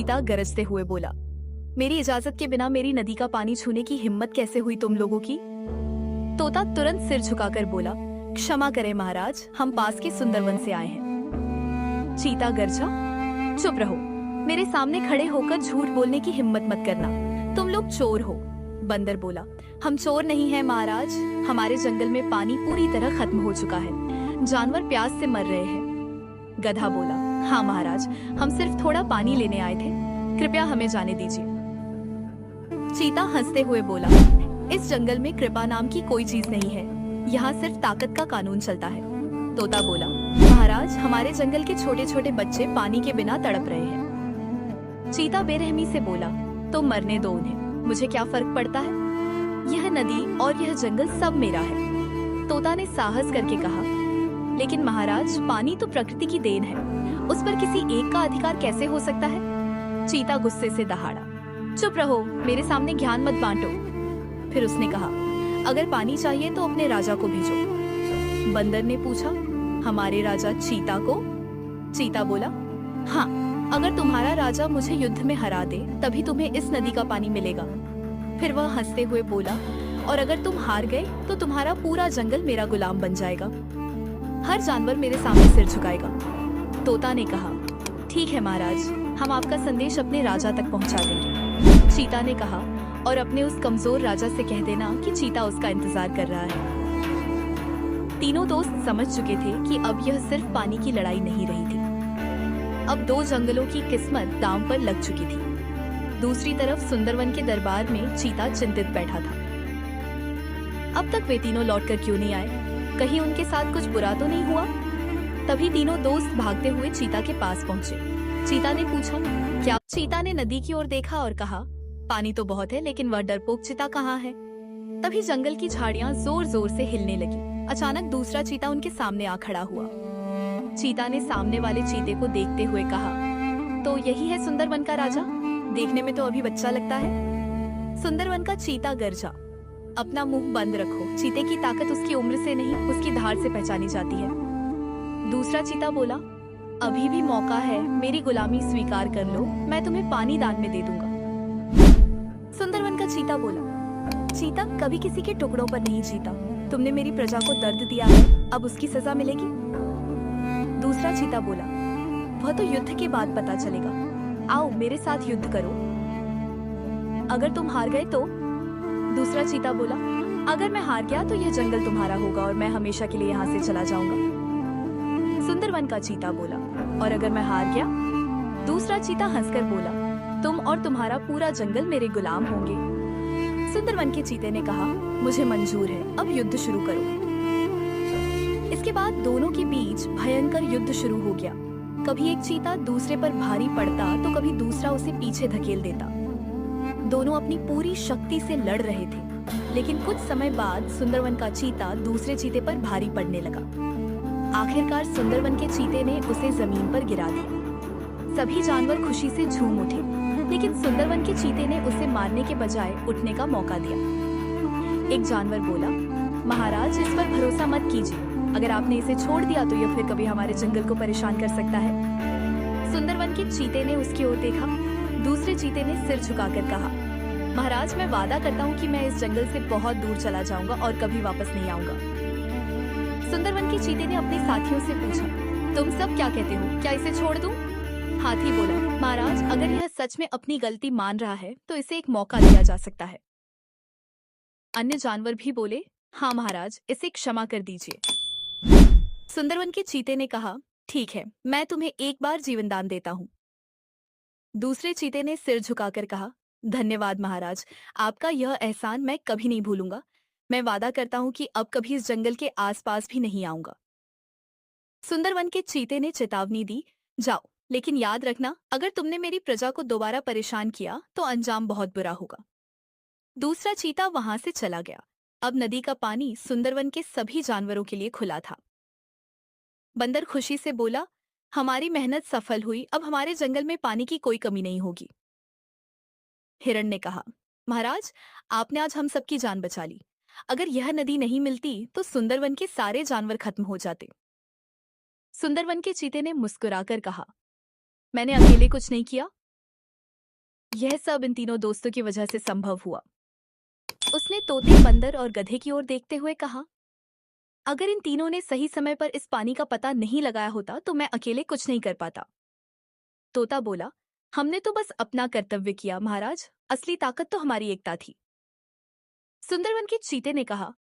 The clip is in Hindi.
चीता गरजते हुए बोला, मेरी इजाजत के बिना मेरी नदी का पानी छूने की हिम्मत कैसे हुई तुम लोगों की? तोता तुरंत सिर झुकाकर बोला, क्षमा करें महाराज, हम पास के सुंदरवन से आए हैं। चीता गरजा, चुप रहो, मेरे सामने खड़े होकर झूठ बोलने की हिम्मत मत करना, तुम लोग चोर हो। बंदर बोला, हम चोर नहीं हैं महाराज, हमारे जंगल में पानी पूरी तरह खत्म हो चुका है, जानवर प्यास से मर रहे हैं। गधा बोला, हाँ महाराज, हम सिर्फ थोड़ा पानी लेने आए थे, कृपया हमें जाने दीजिए। चीता हंसते हुए बोला, इस जंगल में कृपा नाम की कोई चीज नहीं है, यहाँ सिर्फ ताकत का कानून चलता है। तोता बोला, महाराज, हमारे जंगल के छोटे छोटे बच्चे पानी के बिना तड़प रहे हैं। चीता बेरहमी से बोला, तो मरने दो उन्हें, मुझे क्या फर्क पड़ता है, यह नदी और यह जंगल सब मेरा है। तोता ने साहस करके कहा, लेकिन महाराज, पानी तो प्रकृति की देन है, उस पर किसी एक का अधिकार कैसे हो सकता है? चीता गुस्से से दहाड़ा, चुप रहो, मेरे सामने ज्ञान मत बांटो। फिर उसने कहा, अगर पानी चाहिए तो अपने राजा को भेजो। बंदर ने पूछा, हमारे राजा चीता को? चीता बोला, हाँ, अगर तुम्हारा राजा मुझे युद्ध में हरा दे तभी तुम्हें इस नदी का पानी मिलेगा। फिर वह हंसते हुए बोला, और अगर तुम हार गए तो तुम्हारा पूरा जंगल मेरा गुलाम बन जाएगा, हर जानवर मेरे सामने सिर झुकाएगा। तोता ने कहा, ठीक है महाराज, हम आपका संदेश अपने राजा तक पहुंचा देंगे। चीता ने कहा, और अपने उस कमजोर राजा से कह देना कि चीता उसका इंतजार कर रहा है। तीनों दोस्त समझ चुके थे कि अब यह सिर्फ पानी की लड़ाई नहीं रही थी, अब दो जंगलों की किस्मत दांव पर लग चुकी थी। दूसरी तरफ सुंदरवन के दरबार में चीता चिंतित बैठा था। अब तक वे तीनों लौटकर क्यों नहीं आए? कहीं उनके साथ कुछ बुरा तो नहीं हुआ? तभी तीनों दोस्त भागते हुए चीता के पास पहुंचे। चीता ने पूछा, क्या? चीता ने नदी की ओर देखा और कहा, पानी तो बहुत है, लेकिन वह डरपोक चीता कहाँ है? तभी जंगल की झाड़ियां जोर जोर से हिलने लगी। अचानक दूसरा चीता उनके सामने आ खड़ा हुआ। चीता ने सामने वाले चीते को देखते हुए कहा, तो यही है सुंदरवन का राजा? देखने में तो अभी बच्चा लगता है। सुंदरवन का चीता गरजा, अपना मुंह बंद रखो, चीते की ताकत उसकी उम्र से नहीं, उसकी धार से पहचानी जाती है। दूसरा चीता बोला, अभी भी मौका है, मेरी गुलामी स्वीकार कर लो, मैं तुम्हें पानी दान में दे दूंगा। सुंदरवन का चीता बोला, चीता कभी किसी के टुकड़ों पर नहीं जीता, तुमने मेरी प्रजा को दर्द दिया है, अब उसकी सजा मिलेगी। दूसरा चीता बोला, वह तो युद्ध के बाद पता चलेगा, आओ मेरे साथ युद्ध करो। अगर तुम हार गए तो? दूसरा चीता बोला, अगर मैं हार गया तो यह जंगल तुम्हारा होगा और मैं हमेशा के लिए यहाँ से चला जाऊंगा। सुंदरवन का चीता बोला, और अगर मैं हार गया? दूसरा चीता हंसकर बोला, तुम और तुम्हारा पूरा जंगल मेरे गुलाम होंगे। सुंदरवन के चीते ने कहा, मुझे मंजूर है, अब युद्ध शुरू करो। इसके बाद दोनों के बीच भयंकर युद्ध शुरू हो गया। कभी एक चीता दूसरे पर भारी पड़ता तो कभी दूसरा उसे पीछे धकेल देता। दोनों अपनी पूरी शक्ति से लड़ रहे थे, लेकिन कुछ समय बाद सुंदरवन का चीता दूसरे चीते पर भारी पड़ने लगा। आखिरकार सुंदरवन के चीते ने उसे जमीन पर गिरा दिया। सभी जानवर खुशी से झूम उठे, लेकिन सुंदरवन के चीते ने उसे मारने के बजाय उठने का मौका दिया। एक जानवर बोला, महाराज, इस पर भरोसा मत कीजिए, अगर आपने इसे छोड़ दिया तो यह फिर कभी हमारे जंगल को परेशान कर सकता है। सुंदरवन के चीते ने उसकी ओर देखा। दूसरे चीते ने सिर झुकाकर कहा, महाराज, मैं वादा करता हूँ कि मैं इस जंगल से बहुत दूर चला जाऊंगा और कभी वापस नहीं आऊंगा। सुंदरवन के चीते ने अपने साथियों से पूछा, तुम सब क्या कहते हो, क्या इसे छोड़ दूं? हाथी बोला, महाराज, अगर यह सच में अपनी गलती मान रहा है तो इसे एक मौका दिया जा सकता है। अन्य जानवर भी बोले, हाँ महाराज, इसे क्षमा कर दीजिए। सुंदरवन के चीते ने कहा, ठीक है, मैं तुम्हें एक बार जीवन दान देता हूँ। दूसरे चीते ने सिर झुकाकर कहा, धन्यवाद महाराज, आपका यह एहसान मैं कभी नहीं भूलूंगा। मैं वादा करता हूँ कि अब कभी इस जंगल के आसपास भी नहीं आऊंगा। सुंदरवन के चीते ने चेतावनी दी, जाओ, लेकिन याद रखना, अगर तुमने मेरी प्रजा को दोबारा परेशान किया तो अंजाम बहुत बुरा होगा। दूसरा चीता वहां से चला गया। अब नदी का पानी सुंदरवन के सभी जानवरों के लिए खुला था। बंदर खुशी से बोला, हमारी मेहनत सफल हुई, अब हमारे जंगल में पानी की कोई कमी नहीं होगी। हिरण ने कहा, महाराज, आपने आज हम सबकी जान बचा ली, अगर यह नदी नहीं मिलती तो सुंदरवन के सारे जानवर खत्म हो जाते। सुंदरवन के चीते ने मुस्कुराकर कहा, मैंने अकेले कुछ नहीं किया, यह सब इन तीनों दोस्तों की वजह से संभव हुआ। उसने तोते, बंदर और गधे की ओर देखते हुए कहा, अगर इन तीनों ने सही समय पर इस पानी का पता नहीं लगाया होता तो मैं अकेले कुछ नहीं कर पाता। तोता बोला, हमने तो बस अपना कर्तव्य किया महाराज, असली ताकत तो हमारी एकता थी। सुंदरवन के चीते ने कहा,